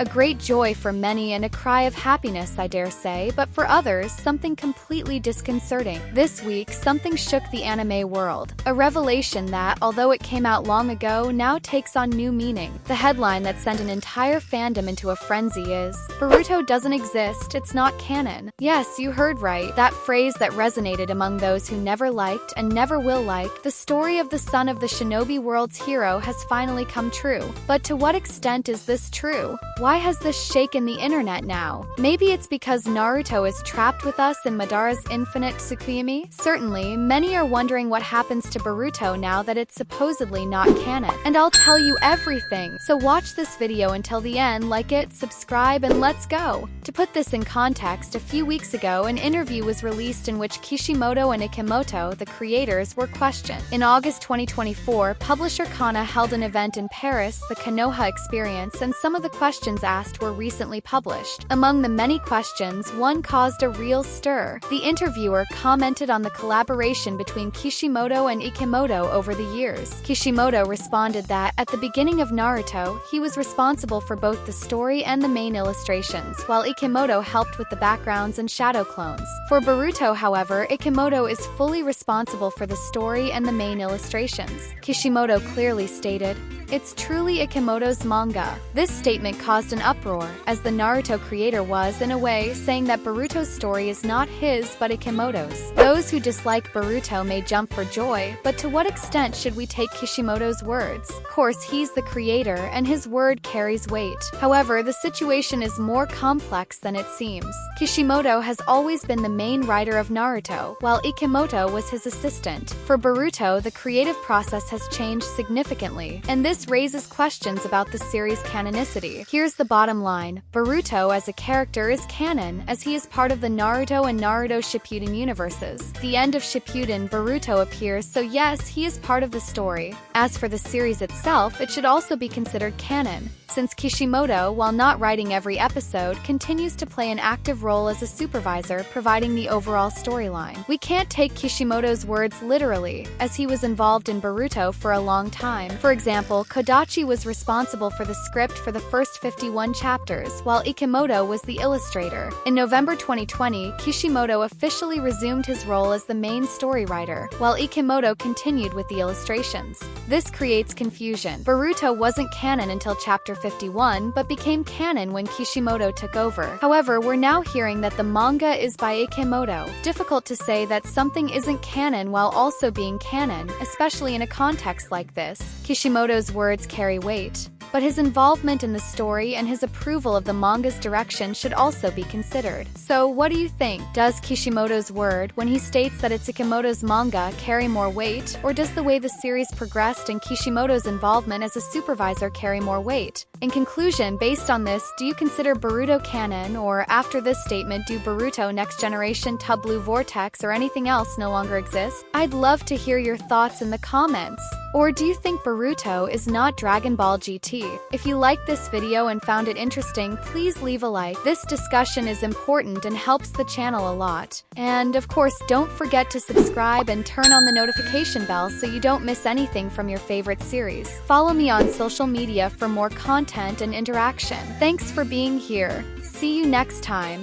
A great joy for many and a cry of happiness, I dare say, but for others, something completely disconcerting. This week, something shook the anime world. A revelation that, although it came out long ago, now takes on new meaning. The headline that sent an entire fandom into a frenzy is, "Boruto doesn't exist, it's not canon." Yes, you heard right. That phrase that resonated among those who never liked and never will like the story of the son of the shinobi world's hero has finally come true. But to what extent is this true? Why has this shaken the internet now? Maybe it's because Naruto is trapped with us in Madara's infinite Tsukuyomi? Certainly, many are wondering what happens to Boruto now that it's supposedly not canon. And I'll tell you everything, so watch this video until the end, like it, subscribe, and let's go! To put this in context, a few weeks ago, an interview was released in which Kishimoto and Kishimoto, the creators, were questioned. In August 2024, publisher CANON held an event in Paris, the Konoha Experience, and some of the questions asked were recently published. Among the many questions, one caused a real stir. The interviewer commented on the collaboration between Kishimoto and Kishimoto over the years. Kishimoto responded that, at the beginning of Naruto, he was responsible for both the story and the main illustrations, while Kishimoto helped with the backgrounds and shadow clones. For Boruto, however, Kishimoto is fully responsible for the story and the main illustrations. Kishimoto clearly stated, "It's truly Kishimoto's manga." This statement caused an uproar, as the Naruto creator was, in a way, saying that Boruto's story is not his but Kishimoto's. Those who dislike Boruto may jump for joy, but to what extent should we take Kishimoto's words? Of course, he's the creator, and his word carries weight. However, the situation is more complex than it seems. Kishimoto has always been the main writer of Naruto, while Kishimoto was his assistant. For Boruto, the creative process has changed significantly, and this raises questions about the series' canonicity. Here's the bottom line. Boruto as a character is canon, as he is part of the Naruto and Naruto Shippuden universes. The end of Shippuden, Boruto appears, so yes, he is part of the story. As for the series itself, it should also be considered canon, since Kishimoto, while not writing every episode, continues to play an active role as a supervisor, providing the overall storyline. We can't take Kishimoto's words literally, as he was involved in Boruto for a long time. For example, Kodachi was responsible for the script for the first 51 chapters, while Kishimoto was the illustrator. In November 2020, Kishimoto officially resumed his role as the main story writer, while Kishimoto continued with the illustrations. This creates confusion. Boruto wasn't canon until chapter 51, but became canon when Kishimoto took over. However, we're now hearing that the manga is by Kishimoto. Difficult to say that something isn't canon while also being canon, especially in a context like this. Kishimoto's words carry weight, but his involvement in the story and his approval of the manga's direction should also be considered. So, what do you think? Does Kishimoto's word, when he states that it's Kishimoto's manga, carry more weight, or does the way the series progressed and Kishimoto's involvement as a supervisor carry more weight? In conclusion, based on this, do you consider Boruto canon, or after this statement, do Boruto Next Generation, Tub Blue Vortex, or anything else no longer exist? I'd love to hear your thoughts in the comments. Or do you think Boruto is not Dragon Ball GT? If you liked this video and found it interesting, please leave a like. This discussion is important and helps the channel a lot. And of course, don't forget to subscribe and turn on the notification bell so you don't miss anything from your favorite series. Follow me on social media for more content and interaction. Thanks for being here. See you next time.